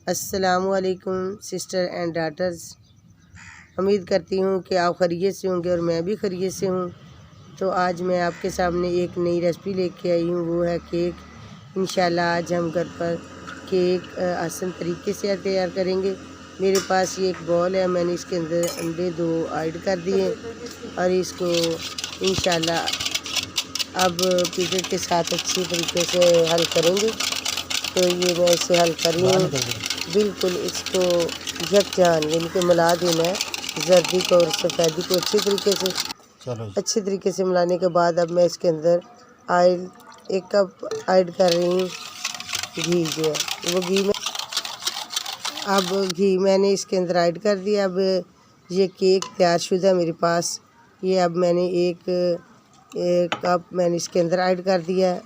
अस्सलामुअलैकुम sister and daughters. उम्मीद करती हूँ कि आप खैरियत से होंगे और मैं भी खैरियत से हूँ। तो आज मैं आपके सामने एक नई रेसिपी लेके आई हूँ, वो है केक। इंशाल्लाह आज हम घर पर केक आसान तरीके से तैयार करेंगे। मेरे पास ये एक बॉल है, मैंने इसके अंदर अंडे 2 ऐड कर दिए और इसको इंशाल्लाह अब पीटर के साथ अच्छी तरीके से हल करेंगे। तो ये मैं इसे हल कर रही हूँ, बिल्कुल इसको यकजान यानी कि मिला देना है, जर्दी को और सफ़ेदी को अच्छी तरीके से मिलाने के बाद अब मैं इसके अंदर ऑयल 1 कप ऐड कर रही हूँ। घी जो है वो घी मैंने इसके अंदर ऐड कर दिया। अब ये केक तैयारशुदा मेरे पास, ये अब मैंने एक कप मैंने इसके अंदर ऐड कर दिया है।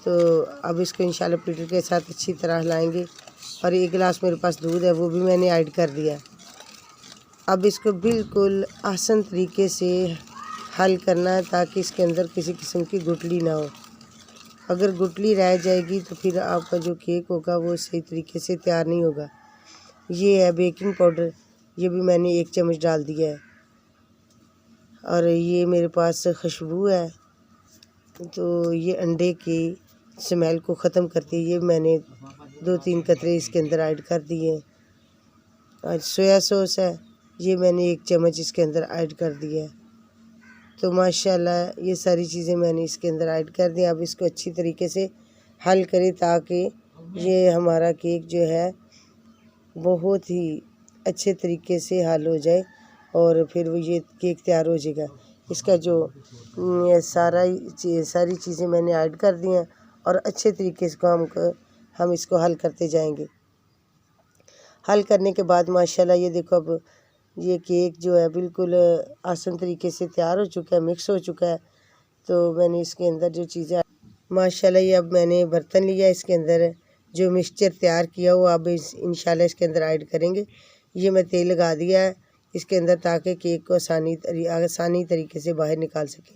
तो अब इसको इंशाल्लाह पीटर के साथ अच्छी तरह हिलाएंगे और 1 गिलास मेरे पास दूध है, वो भी मैंने ऐड कर दिया। अब इसको बिल्कुल आसान तरीके से हल करना है ताकि इसके अंदर किसी किस्म की गुठली ना हो। अगर गुठली रह जाएगी तो फिर आपका जो केक होगा वो सही तरीके से तैयार नहीं होगा। ये है बेकिंग पाउडर, ये भी मैंने 1 चम्मच डाल दिया है। और ये मेरे पास खुशबू है, तो ये अंडे की स्मेल को ख़त्म करती है, ये मैंने 2-3 कतरे इसके अंदर ऐड कर दिए। और सोया सॉस है, ये मैंने 1 चम्मच इसके अंदर ऐड कर दिया है। तो माशाल्लाह ये सारी चीज़ें मैंने इसके अंदर ऐड कर दी। अब इसको अच्छी तरीके से हल करें ताकि ये हमारा केक जो है बहुत ही अच्छे तरीके से हल हो जाए और फिर वो ये केक तैयार हो जाएगा। इसका जो सारी चीज़ें मैंने ऐड कर दी हैं और अच्छे तरीके से हम इसको हल करते जाएंगे। हल करने के बाद माशाल्लाह ये देखो, अब ये केक जो है बिल्कुल आसान तरीके से तैयार हो चुका है, मिक्स हो चुका है। तो मैंने इसके अंदर जो चीज़ें माशाल्लाह ये अब मैंने बर्तन लिया, इसके अंदर जो मिक्सचर तैयार किया वो अब इंशाल्लाह इसके अंदर ऐड करेंगे। ये मैं तेल लगा दिया है इसके अंदर ताकि केक को आसानी तरीके से बाहर निकाल सके।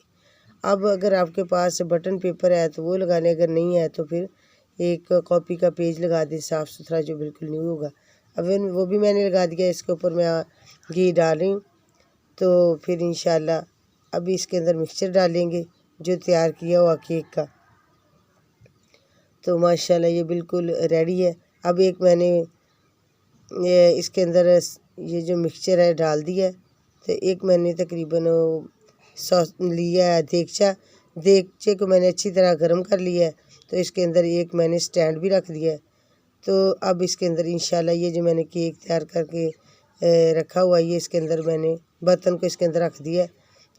अब अगर आपके पास बटन पेपर है तो वो लगा लें, अगर नहीं है तो फिर एक कॉपी का पेज लगा दें साफ़ सुथरा, जो बिल्कुल न्यू होगा। अब वो भी मैंने लगा दिया। इसके ऊपर मैं घी डाल रही हूँ। तो फिर इंशाल्लाह अभी इसके अंदर मिक्सचर डालेंगे जो तैयार किया हुआ केक का। तो माशाल्लाह ये बिल्कुल रेडी है। अब एक मैंने इसके अंदर ये जो मिक्सचर है डाल दिया। तो एक मैंने तकरीबन सॉस लिया है, देगचे को मैंने अच्छी तरह गर्म कर लिया है। तो इसके अंदर एक मैंने स्टैंड भी रख दिया है। तो अब इसके अंदर इंशाल्लाह ये जो मैंने केक तैयार करके रखा हुआ है, ये इसके अंदर मैंने बर्तन को इसके अंदर रख दिया है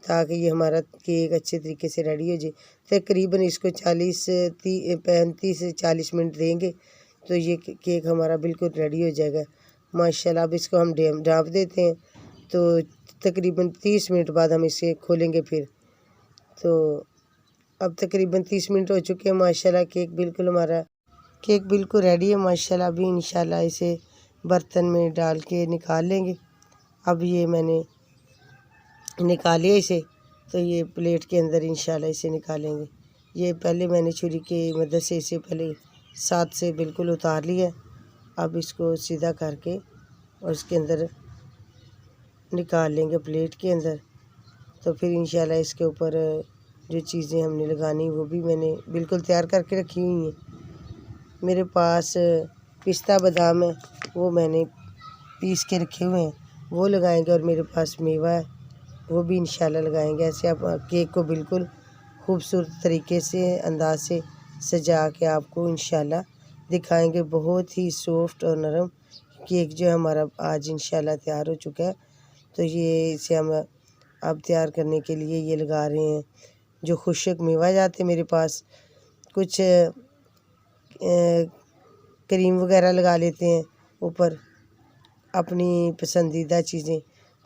ताकि ये हमारा केक अच्छे तरीके से रेडी हो जाए। तकरीबन इसको 35 से 40 मिनट देंगे तो ये केक हमारा बिल्कुल रेडी हो जाएगा माशाल्लाह। अब इसको हम ढाँप देते हैं। तो तकरीबन 30 मिनट बाद हम इसे खोलेंगे फिर। तो अब तकरीबन 30 मिनट हो चुके हैं माशाल्लाह। हमारा केक बिल्कुल रेडी है माशाल्लाह। अभी इंशाल्लाह इसे बर्तन में डाल के निकाल लेंगे। अब ये मैंने निकालिए इसे, तो ये प्लेट के अंदर इंशाल्लाह इसे निकालेंगे। ये पहले मैंने छुरी की मदद से इसे पहले साथ से बिल्कुल उतार लिया। अब इसको सीधा करके और इसके अंदर निकाल लेंगे प्लेट के अंदर। तो फिर इंशाल्लाह इसके ऊपर जो चीज़ें हमने लगानी वो भी मैंने बिल्कुल तैयार करके रखी हुई हैं। मेरे पास पिस्ता बादाम है, वो मैंने पीस के रखे हुए हैं, वो लगाएंगे। और मेरे पास मेवा है, वो भी इंशाल्लाह लगाएंगे। ऐसे आप केक को बिल्कुल खूबसूरत तरीके से अंदाज से सजा के आपको इंशाल्लाह दिखाएंगे। बहुत ही सॉफ्ट और नरम केक जो हमारा आज इंशाल्लाह तैयार हो चुका है। तो ये इसे हम अब तैयार करने के लिए ये लगा रहे हैं जो खुशक मेवा जाते मेरे पास। कुछ क्रीम वगैरह लगा लेते हैं ऊपर, अपनी पसंदीदा चीज़ें।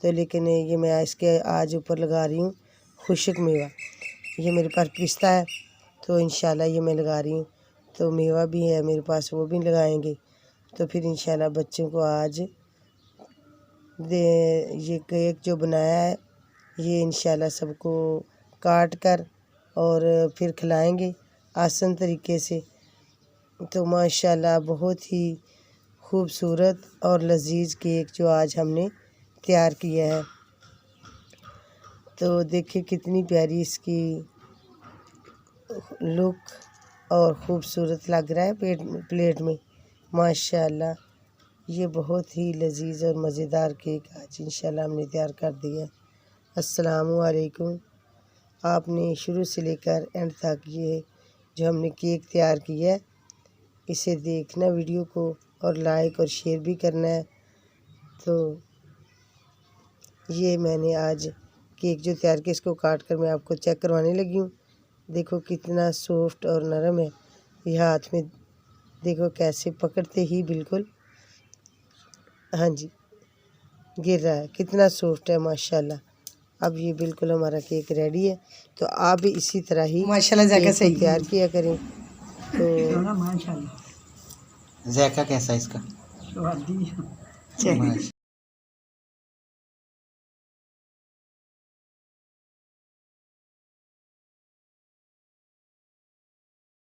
तो लेकिन ये मैं इसके आज ऊपर लगा रही हूँ खुशक मेवा। ये मेरे पास पिस्ता है तो इंशाल्लाह ये मैं लगा रही हूँ। तो मेवा भी है मेरे पास, वो भी लगाएंगे। तो फिर इंशाल्लाह बच्चों को आज ये केक जो बनाया है ये इंशाल्लाह सबको काट कर और फिर खिलाएंगे आसान तरीके से। तो माशाल्लाह बहुत ही खूबसूरत और लजीज केक जो आज हमने तैयार किया है। तो देखिए कितनी प्यारी इसकी लुक और ख़ूबसूरत लग रहा है प्लेट में माशाल्लाह। ये बहुत ही लजीज और मज़ेदार केक आज इंशाल्लाह हमने तैयार कर दिया। अस्सलामु अलैकुम। आपने शुरू से लेकर एंड तक ये जो हमने केक तैयार किया है इसे देखना वीडियो को और लाइक और शेयर भी करना है। तो ये मैंने आज केक जो तैयार किया इसको काट कर मैं आपको चेक करवाने लगी हूँ। देखो कितना सॉफ्ट और नरम है। ये हाथ में देखो कैसे पकड़ते ही बिल्कुल हाँ जी गिर रहा है, कितना सॉफ्ट है माशाल्लाह। अब ये बिल्कुल हमारा केक रेडी है। तो आप भी इसी तरह ही माशाल्लाह ज़ायका सही तैयार किया करें। तो माशाल्लाह ज़ायका कैसा इसका? स्वादी माशा